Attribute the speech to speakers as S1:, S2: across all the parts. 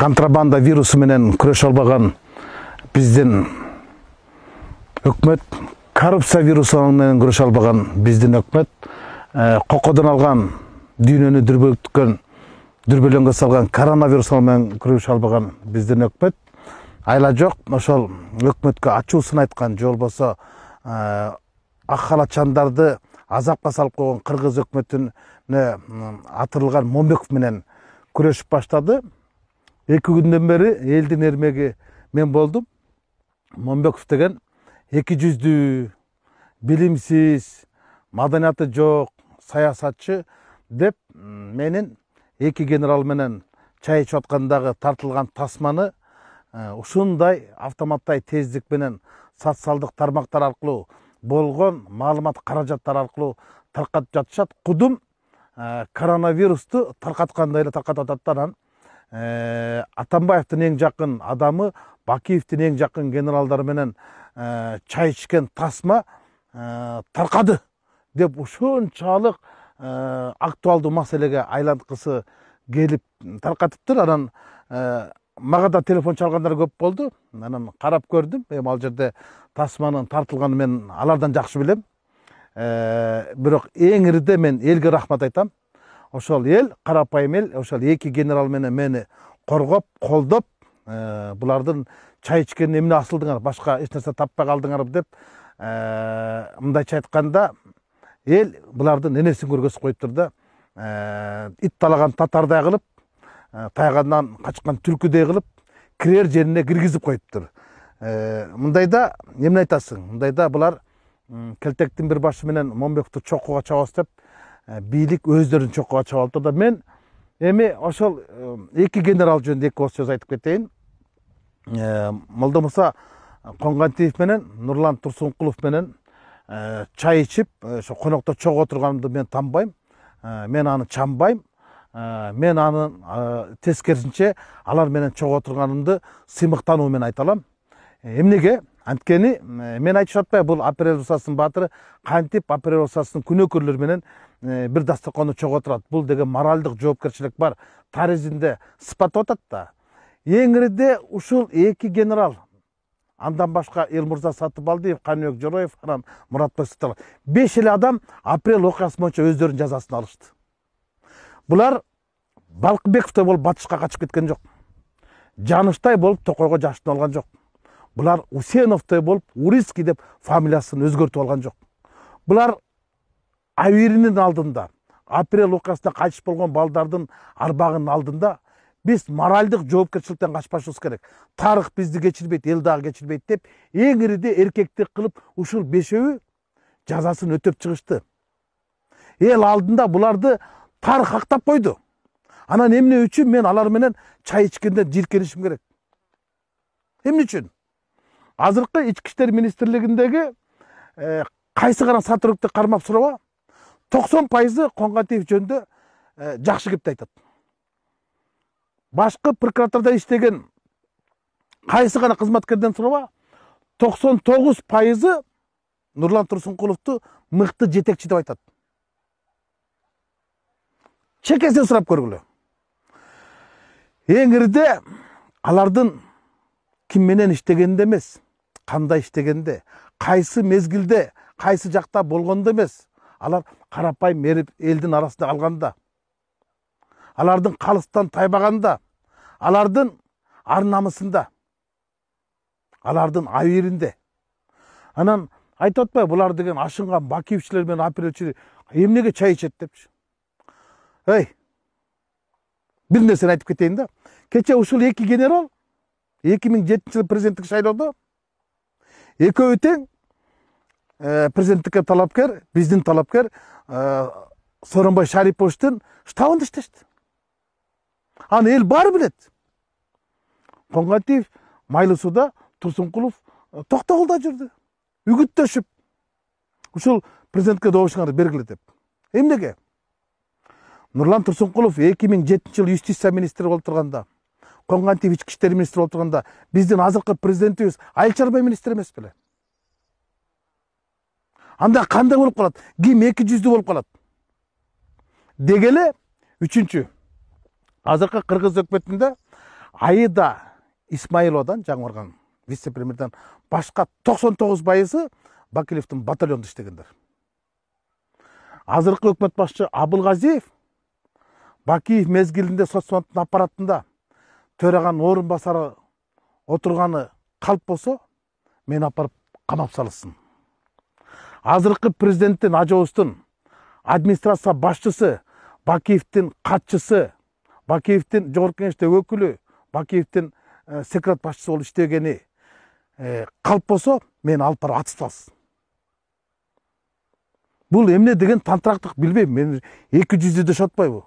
S1: контрабанда вирусы менен күрөшө албаган биздин өкмөт, коррупция вирусы менен күрөшө албаган биздин өкмөт, кокодон алган дүйнөнү дүрбөлөңгө салган коронавирус менен күрөшө албаган биздин өкмөт айла жок ошол өкмөткө ачуусун айткан же болбосо ак халатчандарды азапка салып койгон кыргыз өкмөтүнө атырылган Момбеков менен күрөшүп баштады. 2 күндөн бери элдин эрмеги мен болдум. Момбеков деген 200 билимсиз, маданияты жок саясатчы деп менин 2 генерал менен чай ичип аткандагы тартылган тасманы ушундай автоматтай тездик менен социалдык тармактар аркылуу болгон маалымат каражаттар аркылуу таркатып жатышат. Кудум коронавирусту таркаткандай эле таркатып атат. Анан Атамбаевдин эң жакын адамы, Бакиевдин эң жакын генералдары менен чай ичкен тасма таркады деп ушунчалык актуалдуу маселеге айланткысы келип таркатыптыр. Анан мага да телефон чалгандар көп болду. Анан карап көрдүм. Эми ал жерде тасманын тартылганын мен алардан жакшы билем. Бирок эң ириде мен элге рахмат айтам. Ошол эл, карапайым эл, ошол 2 генерал менен мени коргоп, колдоп, булардын чай ичкенин эмне асылдыңар, башка эч нерсе таппай калдыңар деп, мындайча айтканда, эл булардын энесин көргөзүп коюптур да. Ит талаган татардай кылып, тайгандан качкан түлкүдөй кылып, кирер жерине киргизип коюптур. Мындайда эмне айтасың? Мындайда булар келтектин бир башы менен Момбековду чокуга чабабыз деп, бийлик өздөрүн чокуга чабып алыптыр да. Мен эми ошол 2 генерал жөнүндө 2 сөз айтып кетейин. Молдомуса Коңгантиев менен Нурлан Турсункулов менен чай ичип, ошо конокто чогуу отурганымды мен танбайм. Мен аны чамбайм. Мен аны тескерисинче алар менен чогуу отурганымды сыймыктануу менен айта алам. Эмнеге? Анткени мен айтып атпай, бул апрель усасынын баатыры кантип апрель усасынын күнөөкөрлөрү менен бир дасторкондо чогуу отурат. Бул деген моралдык жоопкерчилик бар. Таризинде сыпаттап атат да. Эң ириде ушул 2 генерал, андан башка Элмурза Сатыбалдиев, Каныбек Жороев, анан Муратбек Сыталов. 5 эле адам апрель окуясы боюнча өздөрүнүн жазасын алышты. Булар Балкыбековдой болуп батышка качып кеткен жок. Жаныштай болуп Токойго жашынып алган жок. Булар Усеновдой болуп Урицкий деп фамилиясын өзгөртүп алган жок. Булар Авиринин алдында, апрель окуясында кайтыш болгон балдардын арбагынын алдында биз моралдык жоопкерчиликтен качпашыбыз керек. Тарых бизди кечирбейт, эл дагы кечирбейт деп эң ириде эркектик кылып ушул 5-өө жазасын өтөп чыгышты. Эл алдында буларды тарых актап койду. Анан эмне үчүн мен алар менен чай ичкенде жиркенишим керек? Эмне үчүн? Азыркы Ички иштер министрлигиндеги кайсы гана сотрудникти кармап сураба, 90% Коңгантиев жөнүндө жакшы кепти айтат. Башкы прокуратурада иштеген кайсы гана кызматкерден сураба, 99% Нурлан Турсункуловду мыкты жетекчи деп айтат. Чекесин сурап көргүлө. Эң ириде алардын ким менен иштегенде эмес, кандай иштегенде, кайсы мезгилде, кайсы жакта болгондо эмес, алар карапайым элдин арасында калганда, алардын калыстан тайбаганда, алардын ар намысында, алардын авиринде. Анан айтып атпайбы, булар деген ашынган Бакиевчилер менен апрелчилер эмнеге чай ичет депчи. Бир нерсени айтып кетейин да. Кече ушул 2 генерал 2007-жылы президенттик шайлоодо экөө тең президенттикке талапкер, биздин талапкер Сооронбай Шариповичтин штабында иштешти. Аны эл баары билет. Коңгантиев Майлы сууда, Турсункулов Токтогулда жүрдү. Үгүттөшүп ушул президентке добушуңарды бергиле деп. Эмнеге? Нурлан Турсункулов 2007-жылы юстиция министри болуп турганда, Коңгантиев ички иштер министри болуп турганда, биздин азыркы президентибиз айыл чарба министри эмес беле? Анда кандай болуп калат? Ким 200 болуп калат? Дегеле 3-чү. Азыркы кыргыз өкмөтүндө Аида Исмаиловадан, жаңы барган вице-премьерден башка 99% Бакилевдин батальонунда иштегендер. Азыркы өкмөт башчы Абылгазиев Бакиев мезгилинде соцсондун аппаратында төраган орун басары отурганы калп болсо, мени апарып камап салсын. Азыркы президенттин Ажоовдун администрация башчысы, Бакиевдин катчысы, Бакиевдин жогорку кеңеште өкүлү, Бакиевдин секретар башчысы болуп иштегени калп болсо, мени алып барып атып салсын. Бул эмне деген тантырактык билбейм. Мен 200 деп шотпойбу.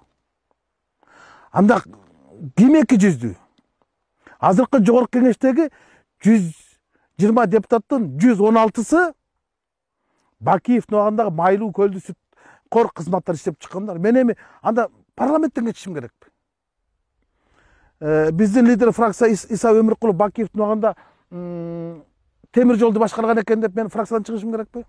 S1: Анда ким 200? Азыркы жогорку кеңештеги 120 депутаттын 116сы Бакиевдин убагындагы майлуу көлдү сүт кор кызматтар иштеп чыккандар. Мен эми анда парламенттен кетишим керекпи? Биздин лидер фракция Иса Өмүркулов Бакиевдин убагында темир жолду башкарган экен деп мен фракциядан чыгышым керекпи?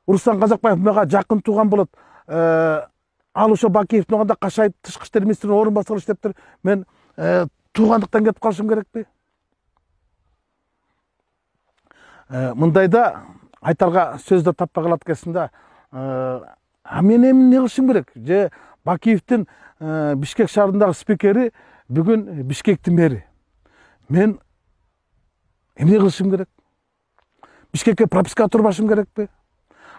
S1: Руслан Казакбаев мага жакын тууган болот. Ал ошо Бакиевдин убагында Кашаев тышкы иштер министринин орун басары иштептир. Мен туугандыктан кетип калышым керекпи? Мындайда айтарга сөз да таппай калат экенсиң. Мен эмне кылышым керек? Же Бакиевдин Бишкек шаарындагы спикери бүгүн Бишкектин мэри. Мен эмне кылышым керек? Бишкекке прописка турбашым керекпи?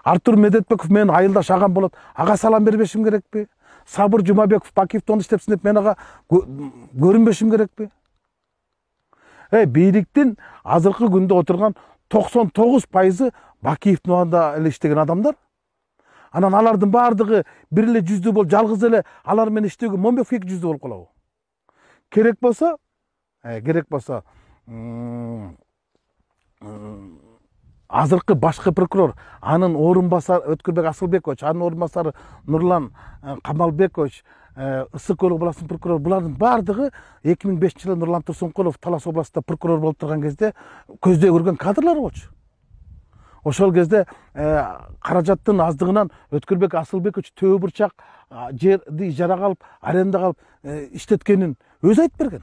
S1: Артур Медетбеков мен айылдаш агам болот. Ага салам бербешим керекпи? Сабыр Жумабеков Бакиевдин оңдо иштепсин деп мен ага көрүнбешим керекпи? Бийликтин азыркы күндө отурган 99% Бакиевдин убагында эле иштеген адамдар. Анан алардын бардыгы бир эле жүздүү болуп, жалгыз эле алар менен иштөөгө Момбеков 200 болуп калабы? Керек болсо азыркы башкы прокурор, анын орун басары Өткүрбек Асылбекович, анын орун басары Нурлан Камалбекович, Ысык областынын прокурору, булардын бардыгы 2005-жылы Нурлан Турсункулов Талас областында прокурор болуп турган кезде көздөй көргөн кадрлар болчу. Ошол кезде каражаттын аздыгынан Өткүрбек Асылбекович төө бурчак жерди ижарага алып, арендага алып иштеткенин өзү айтып берген.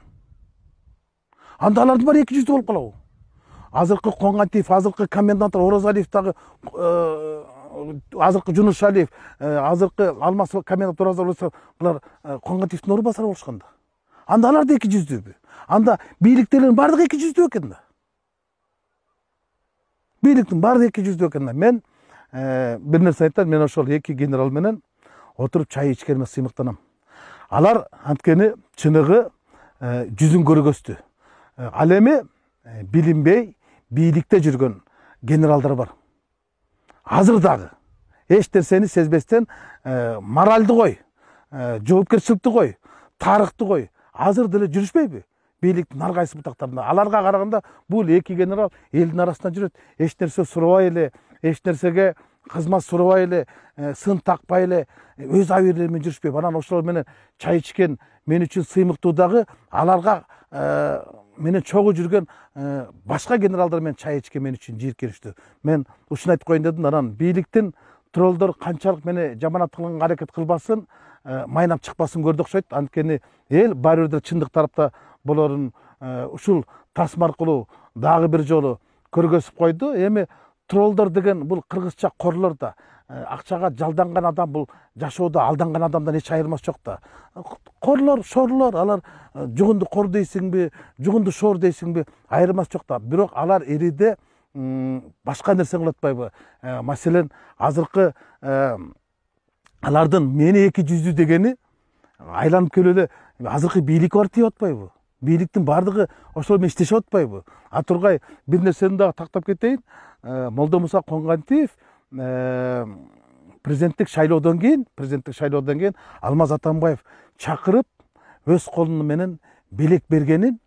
S1: Анда алардын баары 200 болуп калабы? Азыркы Коңгантиев, азыркы коменданттар Оразалиев дагы, азыркы Жунушалиев, азыркы Алмаз комендант Оразалиев, булар Коңгантиевдин орун басары болушканда. Анда алар да 200дүбү? Анда бийликтегилердин бардыгы 200 экен да. Бийликтин бардыгы 200 экен да. Мен бир нерсе айтайын, мен ошол эки генерал менен отуруп чай ичкениме сыймыктанам. Алар анткени чыныгы жүзүн көргөстү. Ал эми билинбей бийликте жүргөн генералдар бар. Азыр дагы эч нерсени сезбестен моралды кой, жоопкерчиликти кой, тарыхты кой, азыр деле жүрүшпөйбү? Бийликтин ар кайсы бутактарында. Аларга караганда бул эки генерал элдин арасында жүрөт. Эч нерсе сурабай эле, эч нерсеге кызмат сурабай эле, сын такпай эле, өз абийирлери менен жүрүшпөйбү. Анан ошол менен чай ичкен мен үчүн сыймыктуу дагы аларга менен чогуу жүргөн башка генералдар менен чай ичкен мен үчүн жийиркеничтүү. Мен ушуну айтып коеюн дедим. Анан бийликтин троллдор канчалык мени жаманат кылганга аракет кылбасын, майнап чыкпасын көрдү окшойт. Анткени эл баары бир чындык тарапта болорун ушул тасма аркылуу дагы бир жолу көргөзүп койду. Эми троллдор деген бул кыргызча корлор да, акчага жалданган адам, бул жашоодо алданган адамдан эч айырмасы жок да. Корлор, шорлор, алар жугунду кор дейсиңби, жугунду шор дейсиңби, айырмасы жок да. Бирок алар эриде башка нерсе кылып атпайбы? Маселен, азыркы алардын мени 200 дегени айланып келип эле азыркы бийлик бар деп атпайбы? Бийликтин бардыгы ошол менен иштешип атпайбы? Тургай бир нерсени дагы тактап кетейин. Молдомуса Коңгантиев президенттик шайлоодон кийин Алмаз Атамбаев чакырып өз колу менен белек бергени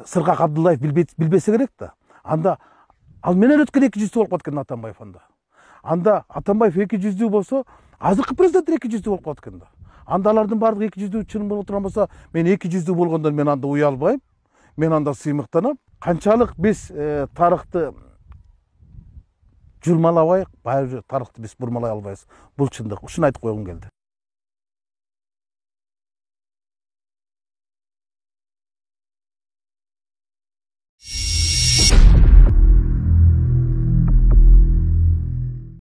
S1: Сыргак Абдуллаев билбесе керек да. Анда ал менен өткөн 200 болуп калат экен Атамбаев анда. Анда Атамбаев 200 болсо, азыркы президент 200 болуп калат экен да. Анда алардын бардыгы 200 чын болуп турган болсо, мен 200 болгондон мен анда уялбайм. Мен анда сыймыктанам. Канчалык биз тарыхты журмалабайык, баары тарыхты биз бурмалай албайбыз. Бул чындык. Ушуну айтып койгум келди.